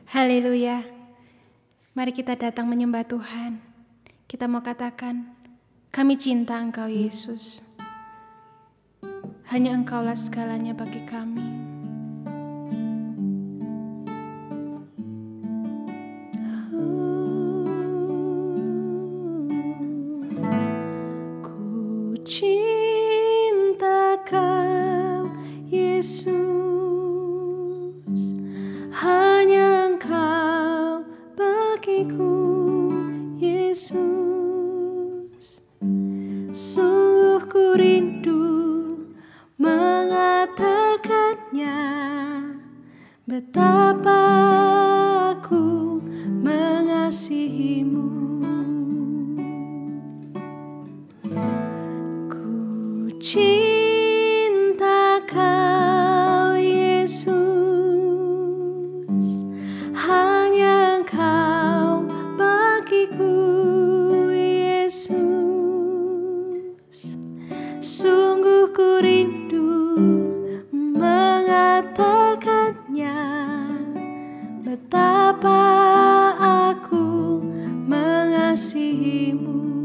Haleluya. Mari kita datang menyembah Tuhan. Kita mau katakan, kami cinta Engkau Yesus. Hanya Engkaulah segalanya bagi kami. Ku cinta Kau Yesus. Hanya Engkau bagiku, Yesus. Sungguh ku rindu mengatakannya, betapa aku mengasihimu. Ku cinta Kau, Yesus. Hanya Engkau bagiku, Yesus. Sungguh ku rindu mengatakannya, betapa aku mengasihimu.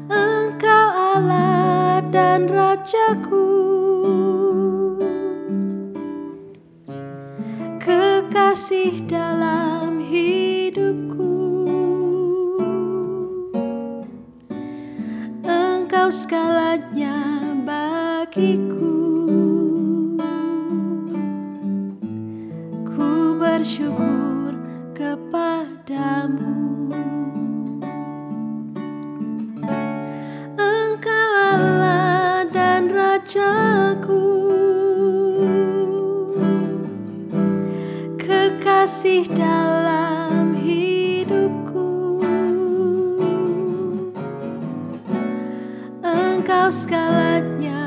Engkau Allah dan Rajaku, kekasih dalam hidupku. Engkau segalanya bagiku. Ku bersyukur kepadamu. Engkau Allah dan Rajaku, kekasih dalam hidupku. Engkau segalanya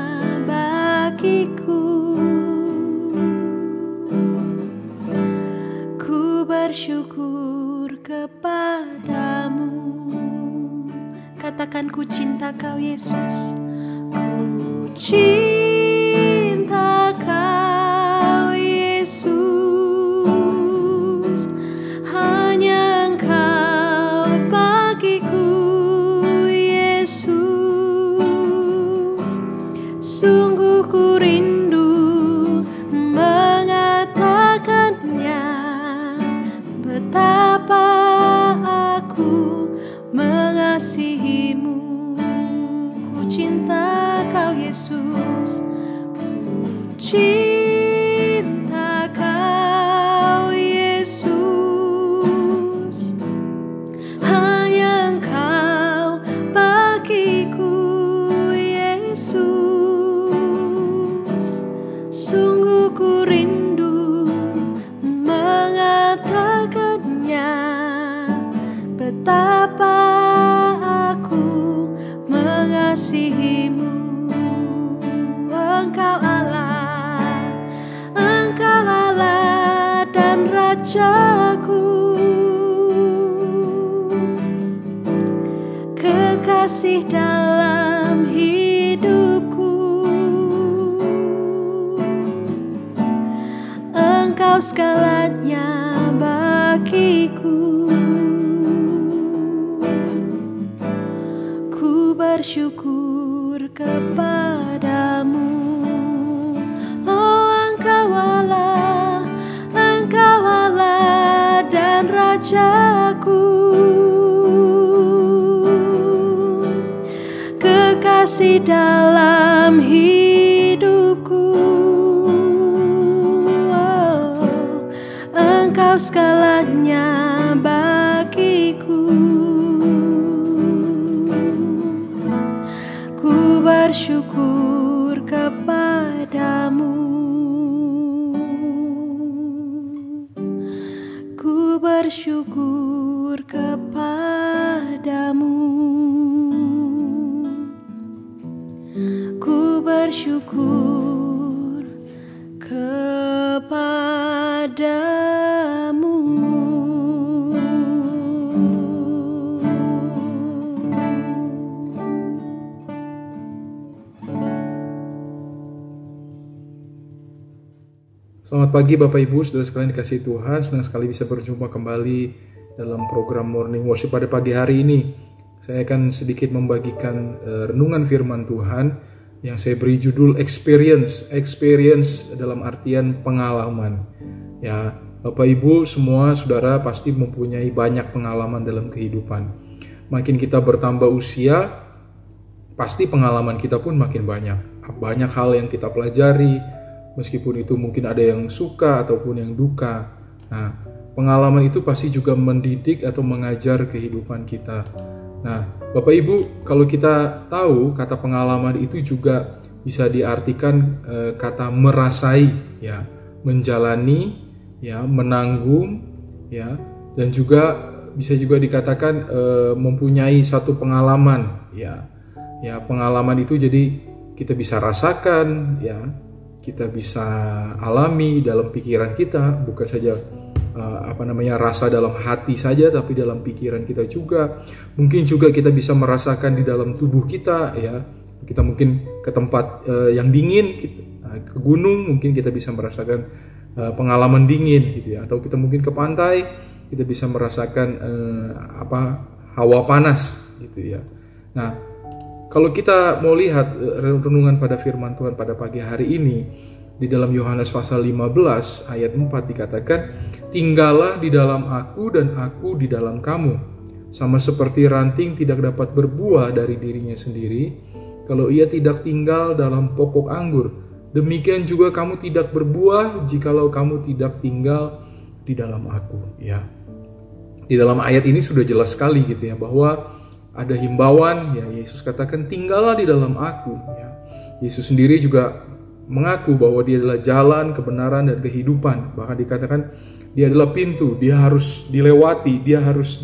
bagiku. Ku bersyukur kepadamu. Katakan, ku cinta Kau Yesus. Ku cinta Kau Yesus. Hanya Engkau bagiku, Yesus. Sungguh ku rindu mengatakannya, betapa aku mengasihimu. Ku cinta Kau Yesus. Ku cinta Kau Yesus. Hanya Engkau bagiku, Yesus. Sungguh ku rindu mengatakannya, betapa aku mengasihimu. Engkau Allah, Engkau Allah dan Rajaku, kekasih dalam hidupku. Engkau segalanya bagiku. Ku bersyukur kepadamu. Oh, Engkau Allah, Engkau Allah dan Rajaku, kekasih dalam hidupku. Oh, Engkau segalanya bagiku. Ku bersyukur kepadamu. bersyukur kepadamu, ku bersyukur kepadamu. Selamat pagi Bapak Ibu, saudara sekalian dikasihi Tuhan. Senang sekali bisa berjumpa kembali dalam program Morning Worship pada pagi hari ini. Saya akan sedikit membagikan renungan firman Tuhan yang saya beri judul Experience dalam artian pengalaman. Ya, Bapak Ibu semua saudara pasti mempunyai banyak pengalaman dalam kehidupan. Makin kita bertambah usia, pasti pengalaman kita pun makin banyak. Banyak hal yang kita pelajari, meskipun itu mungkin ada yang suka ataupun yang duka. Nah, pengalaman itu pasti juga mendidik atau mengajar kehidupan kita. Nah, Bapak Ibu, kalau kita tahu kata pengalaman itu juga bisa diartikan kata merasai, ya, menjalani, ya, menanggung, ya, dan juga bisa juga dikatakan mempunyai satu pengalaman, ya. Ya, pengalaman itu jadi kita bisa rasakan, ya. Kita bisa alami dalam pikiran kita, bukan saja rasa dalam hati saja, tapi dalam pikiran kita juga. Mungkin juga kita bisa merasakan di dalam tubuh kita, ya. Kita mungkin ke tempat yang dingin, ke gunung, mungkin kita bisa merasakan pengalaman dingin, gitu ya. Atau kita mungkin ke pantai, kita bisa merasakan hawa panas, gitu ya. Nah, kalau kita mau lihat renungan pada firman Tuhan pada pagi hari ini, di dalam Yohanes pasal 15 ayat 4 dikatakan, "Tinggallah di dalam aku dan aku di dalam kamu. Sama seperti ranting tidak dapat berbuah dari dirinya sendiri, kalau ia tidak tinggal dalam pokok anggur. Demikian juga kamu tidak berbuah jikalau kamu tidak tinggal di dalam aku." Ya. Di dalam ayat ini sudah jelas sekali gitu ya, bahwa ada himbauan, ya, Yesus katakan tinggallah di dalam aku, ya. Yesus sendiri juga mengaku bahwa dia adalah jalan, kebenaran, dan kehidupan. Bahkan dikatakan dia adalah pintu, dia harus dilewati, dia harus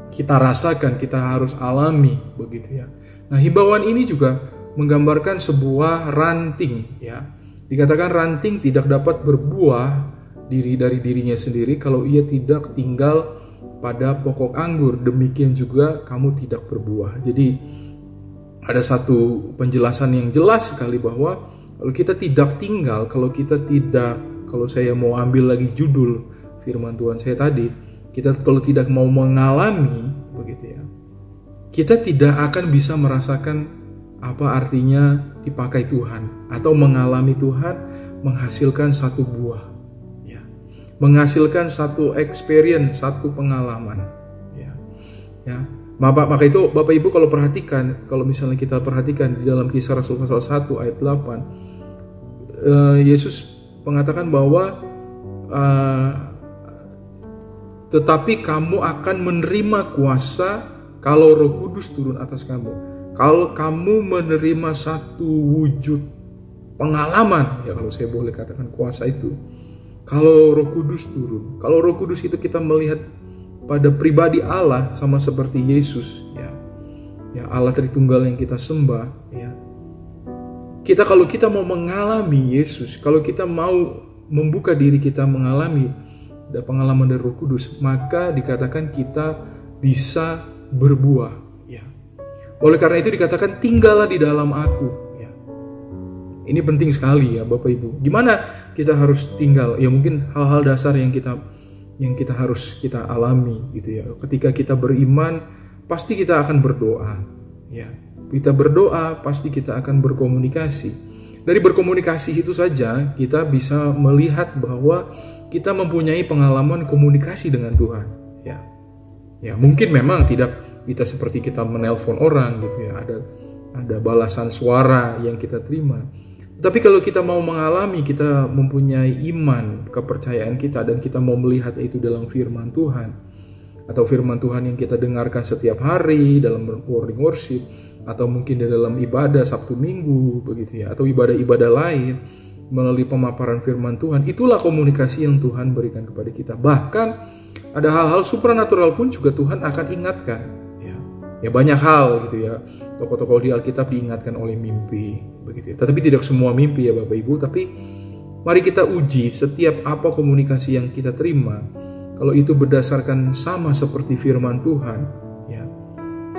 kita rasakan, kita harus alami, begitu ya. Nah, himbauan ini juga menggambarkan sebuah ranting, ya. Dikatakan ranting tidak dapat berbuah dari dirinya sendiri kalau ia tidak tinggal pada pokok anggur, demikian juga kamu tidak berbuah. Jadi ada satu penjelasan yang jelas sekali bahwa kalau kita tidak tinggal, kalau saya mau ambil lagi judul firman Tuhan saya tadi, kita kalau tidak mau mengalami, begitu ya, kita tidak akan bisa merasakan apa artinya dipakai Tuhan atau mengalami Tuhan menghasilkan satu buah. Menghasilkan satu experience, satu pengalaman, ya. Maka itu Bapak Ibu kalau perhatikan, kalau misalnya kita perhatikan di dalam Kisah Rasul pasal 1 ayat 8, Yesus mengatakan bahwa tetapi kamu akan menerima kuasa kalau Roh Kudus turun atas kamu. Kalau kamu menerima satu wujud pengalaman, ya, kalau saya boleh katakan kuasa itu. Kalau Roh Kudus turun, kalau Roh Kudus itu kita melihat pada pribadi Allah sama seperti Yesus, ya, ya, Allah Tritunggal yang kita sembah, ya. Kalau kita mau mengalami Yesus, kalau kita mau membuka diri kita mengalami pengalaman dari Roh Kudus, maka dikatakan kita bisa berbuah, ya. Oleh karena itu dikatakan tinggallah di dalam aku, ya. Ini penting sekali ya Bapak Ibu. Gimana kita harus tinggal? Ya mungkin hal-hal dasar yang kita harus kita alami gitu ya. Ketika kita beriman, pasti kita akan berdoa, ya. Kita berdoa, pasti kita akan berkomunikasi. Dari berkomunikasi itu saja kita bisa melihat bahwa kita mempunyai pengalaman komunikasi dengan Tuhan, ya. Ya, mungkin memang tidak kita seperti kita menelpon orang gitu ya. Ada balasan suara yang kita terima. Tapi kalau kita mau mengalami, kita mempunyai iman, kepercayaan kita, dan kita mau melihat itu dalam firman Tuhan, atau firman Tuhan yang kita dengarkan setiap hari dalam morning worship, atau mungkin di dalam ibadah Sabtu Minggu, begitu ya, atau ibadah-ibadah lain, melalui pemaparan firman Tuhan, itulah komunikasi yang Tuhan berikan kepada kita. Bahkan ada hal-hal supranatural pun juga Tuhan akan ingatkan. Ya banyak hal gitu ya. Tokoh-tokoh di Alkitab diingatkan oleh mimpi, begitu. Tetapi tidak semua mimpi ya Bapak Ibu. Tapi mari kita uji setiap apa komunikasi yang kita terima. Kalau itu berdasarkan sama seperti firman Tuhan, ya,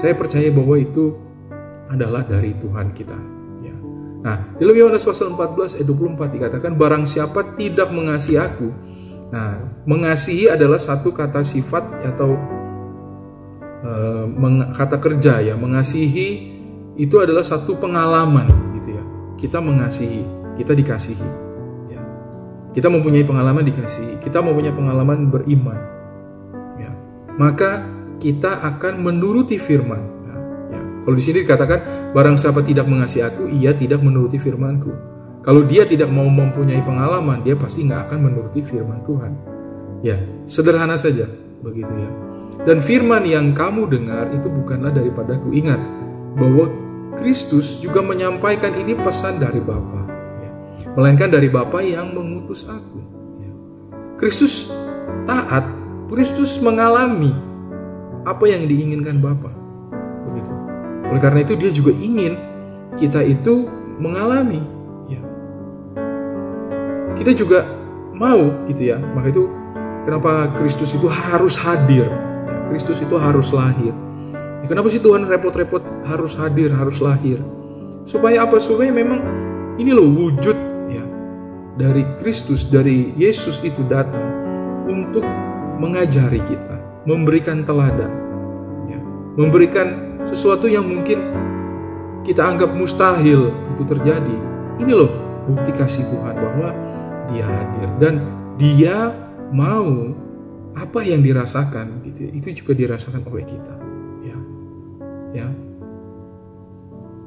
saya percaya bahwa itu adalah dari Tuhan kita. Ya. Nah, dalam Yohanes pasal 14 ayat 24 dikatakan, barang siapa tidak mengasihi aku. Nah, mengasihi adalah satu kata sifat atau kata kerja ya. Mengasihi itu adalah satu pengalaman gitu ya. Kita mengasihi, kita dikasihi ya. Kita mempunyai pengalaman dikasihi, kita mempunyai pengalaman beriman ya. Maka kita akan menuruti firman ya. Kalau di sini dikatakan barang siapa tidak mengasihi aku, ia tidak menuruti firmanku. Kalau dia tidak mau mempunyai pengalaman, dia pasti nggak akan menuruti firman Tuhan ya. Sederhana saja begitu ya. Dan firman yang kamu dengar itu bukanlah daripadaku. Ingat bahwa Kristus juga menyampaikan ini pesan dari Bapa, ya. Melainkan dari Bapa yang mengutus aku. Ya. Kristus taat, Kristus mengalami apa yang diinginkan Bapa. Begitu. Oleh karena itu dia juga ingin kita itu mengalami. Ya. Kita juga mau gitu ya. Maka itu kenapa Kristus itu harus hadir. Kristus itu harus lahir. Ya, kenapa sih Tuhan repot-repot harus hadir, harus lahir? Supaya apa? Supaya memang ini loh wujud ya dari Kristus, dari Yesus itu datang untuk mengajari kita, memberikan teladan, ya, memberikan sesuatu yang mungkin kita anggap mustahil itu terjadi. Ini loh bukti kasih Tuhan bahwa Dia hadir dan Dia mau apa yang dirasakan gitu, itu juga dirasakan oleh kita ya.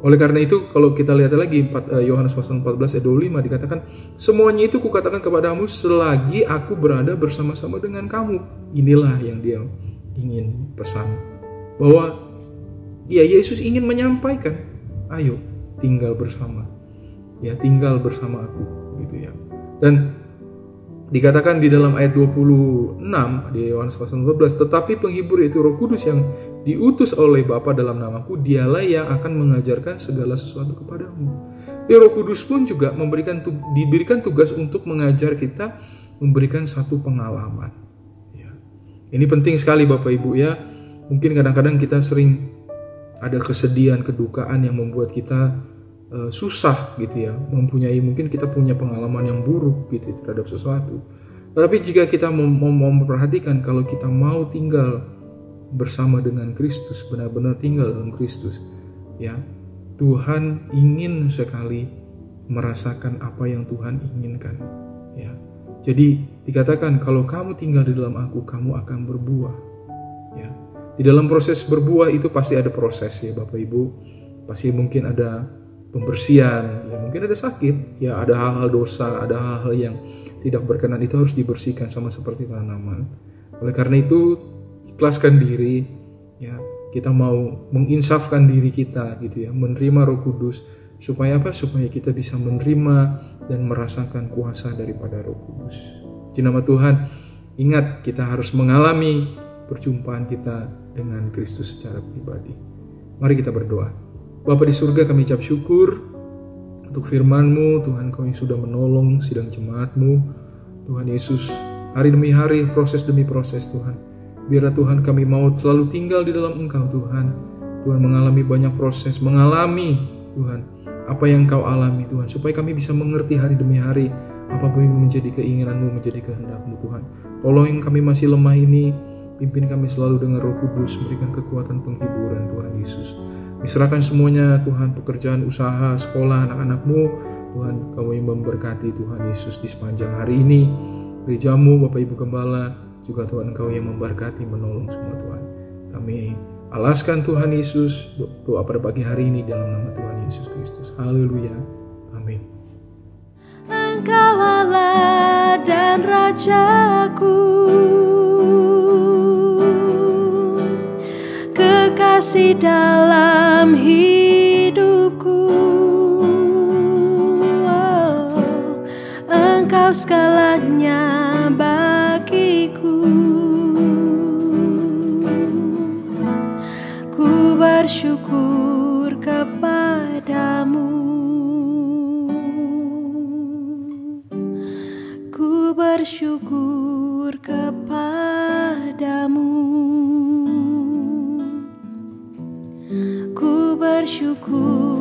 Oleh karena itu kalau kita lihat lagi Yohanes pasal 14 ayat 25 dikatakan, semuanya itu kukatakan kepadamu selagi aku berada bersama-sama dengan kamu. Inilah yang dia ingin pesan, bahwa ya Yesus ingin menyampaikan, ayo tinggal bersama ya, tinggal bersama aku gitu ya. Dan dikatakan di dalam ayat 26 di Yohanes pasal 14, tetapi penghibur yaitu Roh Kudus yang diutus oleh Bapa dalam namaku, dialah yang akan mengajarkan segala sesuatu kepadamu. Ya, Roh Kudus pun juga diberikan tugas untuk mengajar kita, memberikan satu pengalaman. Ya. Ini penting sekali Bapak Ibu ya. Mungkin kadang-kadang kita sering ada kesedihan, kedukaan yang membuat kita susah gitu ya, mungkin kita punya pengalaman yang buruk gitu terhadap sesuatu. Tapi jika kita mau memperhatikan, kalau kita mau tinggal bersama dengan Kristus, benar-benar tinggal dalam Kristus ya, Tuhan ingin sekali merasakan apa yang Tuhan inginkan ya. Jadi dikatakan kalau kamu tinggal di dalam aku, kamu akan berbuah ya. Di dalam proses berbuah itu pasti ada proses ya Bapak Ibu. Pasti mungkin ada pembersihan, ya mungkin ada sakit, ya ada hal-hal dosa, ada hal-hal yang tidak berkenan, itu harus dibersihkan sama seperti tanaman. Oleh karena itu ikhlaskan diri, ya kita mau menginsafkan diri kita gitu ya, menerima Roh Kudus supaya apa? Supaya kita bisa menerima dan merasakan kuasa daripada Roh Kudus. Di nama Tuhan, ingat kita harus mengalami perjumpaan kita dengan Kristus secara pribadi. Mari kita berdoa. Bapa di surga, kami ucap syukur untuk firman-Mu, Tuhan, Kau yang sudah menolong sidang jemaat-Mu, Tuhan Yesus, hari demi hari, proses demi proses Tuhan. Biarlah Tuhan kami mau selalu tinggal di dalam Engkau Tuhan. Tuhan mengalami banyak proses, mengalami Tuhan apa yang Kau alami Tuhan, supaya kami bisa mengerti hari demi hari apapun yang menjadi keinginan-Mu, menjadi kehendak-Mu Tuhan. Tolong yang kami masih lemah ini, pimpin kami selalu dengan Roh Kudus, berikan kekuatan penghiburan Tuhan Yesus. Diserahkan semuanya Tuhan, pekerjaan, usaha, sekolah, anak-anak-Mu Tuhan, Kau yang memberkati Tuhan Yesus di sepanjang hari ini. Gereja-Mu, Bapak Ibu Gembala, juga Tuhan Kau yang memberkati, menolong semua Tuhan. Kami alaskan Tuhan Yesus, doa pada pagi hari ini dalam nama Tuhan Yesus Kristus. Haleluya. Amin. Engkau Allah dan Rajaku, kekasih dalam hidupku. Engkau segalanya bagiku. bersyukur kepadamu. Ku bersyukur kepadamu. Ku bersyukur